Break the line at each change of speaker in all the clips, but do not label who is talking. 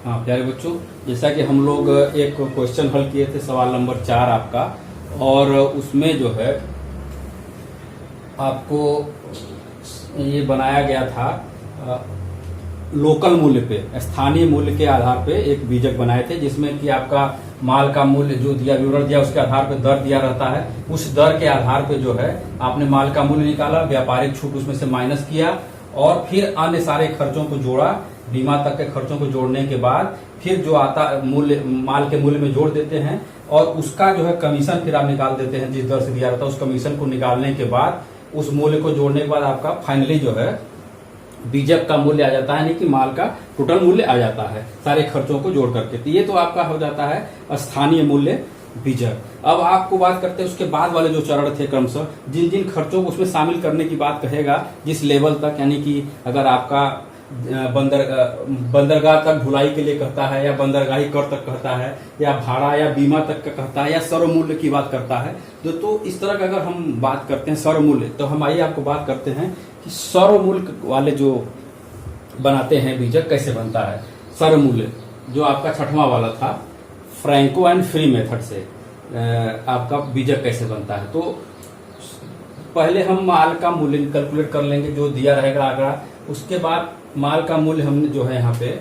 हाँ प्यारे बच्चों, जैसा कि हम लोग एक क्वेश्चन हल किए थे, सवाल नंबर 4 आपका, और उसमें जो है आपको ये बनाया गया था लोकल मूल्य पे, स्थानीय मूल्य के आधार पे एक बीजक बनाए थे, जिसमें कि आपका माल का मूल्य जो दिया, विवरण दिया, उसके आधार पे दर दिया रहता है। उस दर के आधार पे जो है आपने माल का मूल्य निकाला, व्यापारिक छूट उसमें से माइनस किया, और फिर अन्य सारे खर्चों को जोड़ा, बीमा तक के खर्चों को जोड़ने के बाद फिर जो आता मूल्य माल के मूल्य में जोड़ देते हैं, और उसका जो है कमीशन फिर आप निकाल देते हैं जिस दर से दिया रहता है। उस कमीशन को निकालने के बाद उस मूल्य को जोड़ने के बाद आपका फाइनली जो है बीजक का मूल्य आ जाता है, यानी कि माल का टोटल मूल्य आ जाता है सारे खर्चों को जोड़ करके। तो ये तो आपका हो जाता है स्थानीय मूल्य बीजक। अब आपको बात करते हैं उसके बाद वाले जो चरण थे क्रमशः, जिन जिन खर्चों को उसमें शामिल करने की बात कहेगा, जिस लेवल तक, यानी कि अगर आपका बंदरगाह तक ढुलाई के लिए कहता है, या बंदरगाही कर तक कहता है, या भाड़ा या बीमा तक का कहता है, या सर्व मूल्य की बात करता है, तो इस तरह का अगर हम बात करते हैं सर्व मूल्य, तो हम आइए आपको बात करते हैं कि सर्व मूल्य वाले जो बनाते हैं बीजक कैसे बनता है। सर्व मूल्य जो आपका 6वां वाला था, फ्रैंको एंड फ्री मेथड से आपका बीजक कैसे बनता है। तो पहले हम माल का मूल्य कैलकुलेट कर लेंगे जो दिया रहेगा आंकड़ा, उसके बाद माल का मूल्य हमने जो है यहाँ पे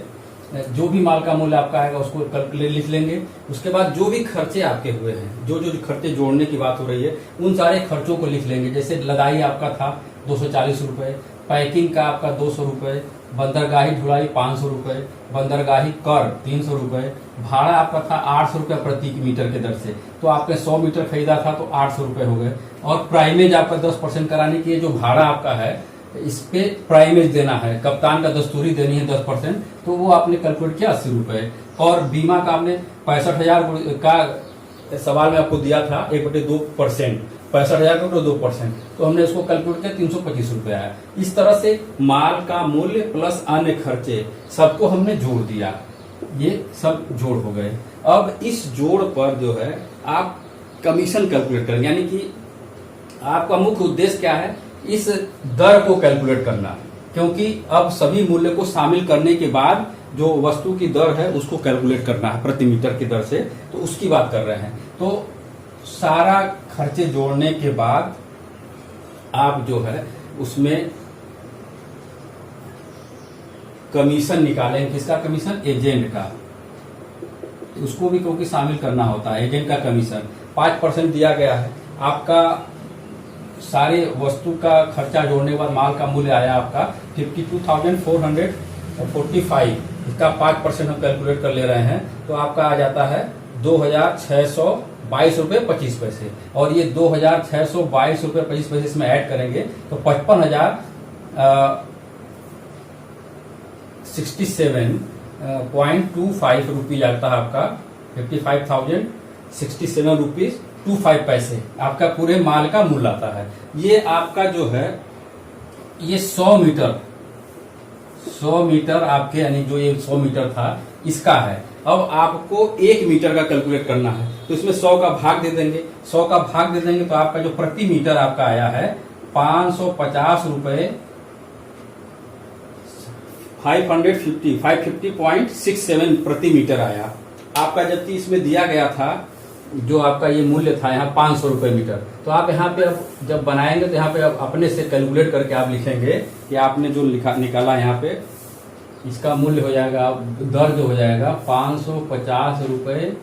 जो भी माल का मूल्य आपका आएगा उसको कैलकुलेट लिख लेंगे। उसके बाद जो भी खर्चे आपके हुए हैं, जो जो खर्चे जोड़ने की बात हो रही है, उन सारे खर्चों को लिख लेंगे। जैसे लदाई आपका था 240 रुपए, पैकिंग का आपका 200 रुपए, बंदरगाही ढुलाई 500 रुपए, बंदरगाही कर 300 रुपए, भाड़ा आपका था 800 रुपया प्रति मीटर के दर से, तो आपने 100 मीटर खरीदा था तो 800 रुपए हो गए। और प्राइमेज आपका 10% कराने की, जो भाड़ा आपका है इस पे प्राइमेज देना है, कप्तान का दस्तूरी देनी है 10%, तो वो आपने कैलकुलेट किया 80 रुपए। और बीमा का आपने 65,000 का सवाल में आपको दिया था 1/2%, 65,000 का 2%, तो हमने इसको कैलकुलेट किया 325 रुपए आया। इस तरह से माल का मूल्य प्लस अन्य खर्चे सबको हमने जोड़ दिया, ये सब जोड़ हो गए। अब इस जोड़ पर जो है आप कमीशन कैलकुलेट करेंगे, यानी कि आपका मुख्य उद्देश्य क्या है, इस दर को कैलकुलेट करना, क्योंकि अब सभी मूल्य को शामिल करने के बाद जो वस्तु की दर है उसको कैलकुलेट करना है प्रति मीटर की दर से, तो उसकी बात कर रहे हैं। तो सारा खर्चे जोड़ने के बाद आप जो है उसमें कमीशन निकालेंगे। किसका कमीशन? एजेंट का, उसको भी क्योंकि शामिल करना होता है। एजेंट का कमीशन 5% दिया गया है। आपका सारे वस्तु का खर्चा जोड़ने के बाद माल का मूल्य आया आपका 52,445, इसका 5% हम कैलकुलेट कर ले रहे हैं, तो आपका आ जाता है 2,622 रुपये 25 पैसे। और ये 2,622 रुपये 25 पैसे इसमें ऐड करेंगे तो 55,067.25 रुपीज आता है आपका, 55,067 रुपीज 25 पैसे आपका पूरे माल का मूल्य आता है। ये आपका जो है ये 100 मीटर आपके, यानी जो ये 100 मीटर था इसका है। अब आपको 1 मीटर का कैलकुलेट करना है, तो इसमें 100 का भाग दे देंगे। 100 का भाग दे देंगे तो आपका जो प्रति मीटर आपका आया है 550 रुपए 550.67 प्रति मीटर आया आपका। जबकि इसमें दिया गया था जो आपका ये मूल्य था यहाँ 500 रुपए मीटर, तो आप यहाँ पे अब जब बनाएंगे तो यहाँ पे आप अपने से कैलकुलेट करके आप लिखेंगे कि आपने जो निकाला यहाँ पे इसका मूल्य हो जाएगा, दर जो हो जाएगा 550 रुपए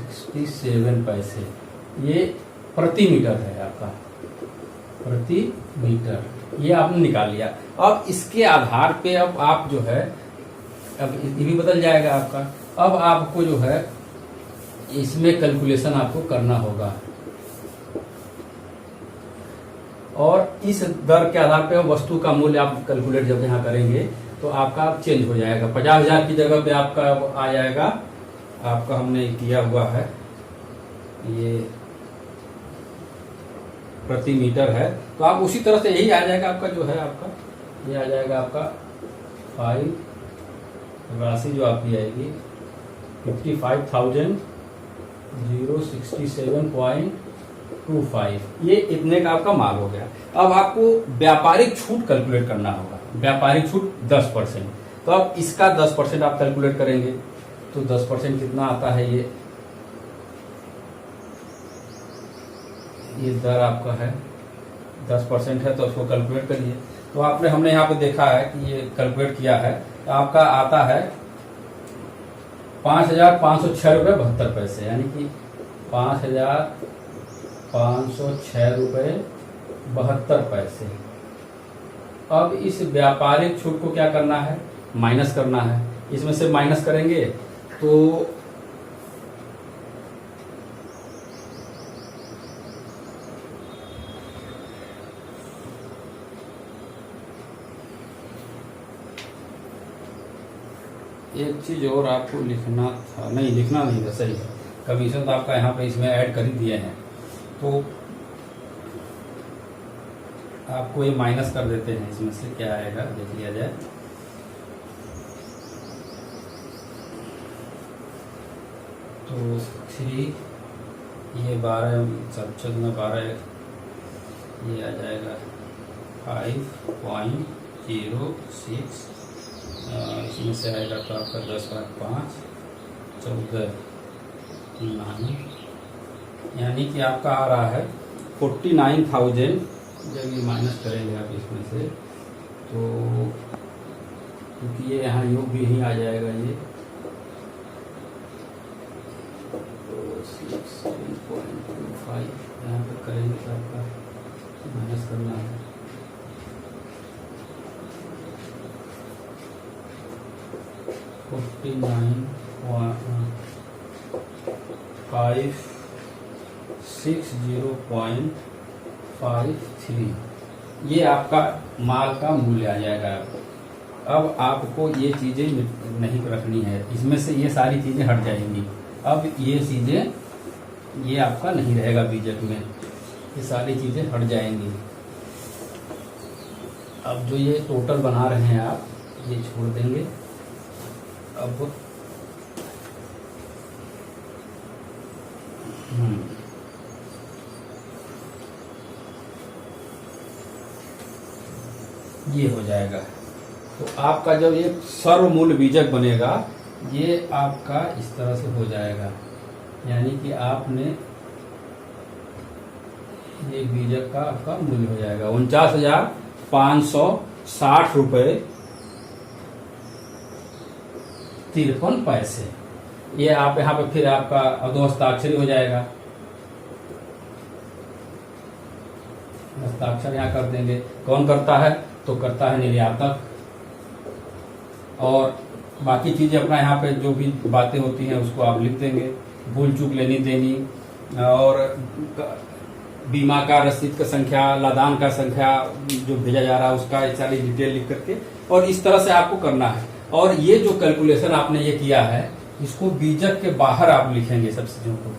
67 पैसे, ये प्रति मीटर है आपका, प्रति मीटर, ये आपने निकाल लिया। अब इसके आधार पे अब आप जो है, अब ये भी बदल जाएगा आपका। अब आपको जो है इसमें कैलकुलेशन आपको करना होगा, और इस दर के आधार पे वस्तु का मूल्य आप कैलकुलेट जब यहाँ करेंगे तो आपका चेंज हो जाएगा। 50,000 की जगह पे आपका आ जाएगा, आपका हमने किया हुआ है ये प्रति मीटर है, तो आप उसी तरह से यही आ जाएगा आपका, जो है आपका ये आ जाएगा आपका 5 राशि जो आपकी आएगी 55,067.25, ये इतने का आपका माल हो गया। अब आपको व्यापारिक छूट कैलकुलेट करना होगा। व्यापारिक छूट 10%। तो अब इसका 10% आप कैलकुलेट करेंगे तो 10% कितना आता है, ये दर आपका है 10% है, तो उसको कैलकुलेट करिए। तो हमने यहाँ पे देखा है कि ये कैलकुलेट किया है, तो आपका आता है 5,506 रुपये 72 पैसे, यानी कि 5,506 रुपये 72 पैसे। अब इस व्यापारिक छूट को क्या करना है, माइनस करना है। इसमें से माइनस करेंगे तो एक चीज और आपको लिखना था, नहीं लिखना नहीं था, सही है, कमीशन तो आपका यहाँ पे इसमें ऐड कर ही दिए हैं, तो आपको ये माइनस कर देते हैं। इसमें से क्या आएगा देख लिया जाए। तो 3 ये 12 सब में 12 ये आ जाएगा 5.06, इसमें से आएगा तो आपका 10/5 14 यानी कि आपका आ रहा है 49,000। जब ये माइनस करेंगे आप इसमें से तो क्योंकि ये यहाँ योग भी यहीं आ जाएगा, ये 6.25 यहाँ पर करेंगे तो आपका माइनस करना है। $49,560.53 ये आपका माल का मूल्य आ जाएगा। अब आपको ये चीजें नहीं रखनी है, इसमें से ये सारी चीजें हट जाएंगी। अब ये चीजें ये आपका नहीं रहेगा बीजक में, ये सारी चीजें हट जाएंगी। अब जो ये टोटल बना रहे हैं आप, ये छोड़ देंगे। अब ये हो जाएगा। तो आपका जब ये सर्व मूल्य बीजक बनेगा, ये आपका इस तरह से हो जाएगा, यानी कि आपने ये बीजक का आपका मूल्य हो जाएगा 49,560 रुपये 53 पैसे। ये आप यहाँ पे फिर आपका अदो हस्ताक्षर हो जाएगा, हस्ताक्षर यहाँ कर देंगे। कौन करता है, तो करता है निर्यातक। और बाकी चीजें अपना यहाँ पे जो भी बातें होती हैं उसको आप लिख देंगे, भूल चूक लेनी देनी, और बीमा का रसीद का संख्या, लदान का संख्या जो भेजा जा रहा है उसका सारी डिटेल लिख करके, और इस तरह से आपको करना है। और ये जो कैलकुलेशन आपने ये किया है, इसको बीजक के बाहर आप लिखेंगे सब चीजों को,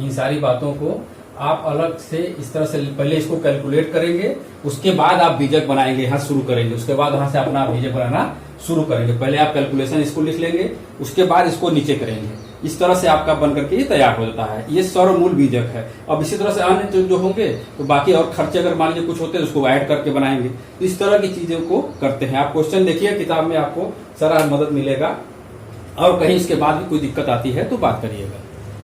इन सारी बातों को आप अलग से इस तरह से पहले इसको कैलकुलेट करेंगे, उसके बाद आप बीजक बनाएंगे, यहाँ शुरू करेंगे, उसके बाद वहां से अपना बीजक बनाना शुरू करेंगे। पहले आप कैलकुलेशन इसको लिख लेंगे, उसके बाद इसको नीचे करेंगे। इस तरह से आपका बन करके ये तैयार हो जाता है। ये सर्व मूल बीजक है। अब इसी तरह से अन्य जो होंगे तो बाकी और खर्चे अगर मान लीजिए कुछ होते हैं उसको ऐड करके बनाएंगे। तो इस तरह की चीजों को करते हैं। आप क्वेश्चन देखिए किताब में, आपको सारा मदद मिलेगा। और कहीं इसके बाद भी कोई दिक्कत आती है तो बात करिएगा।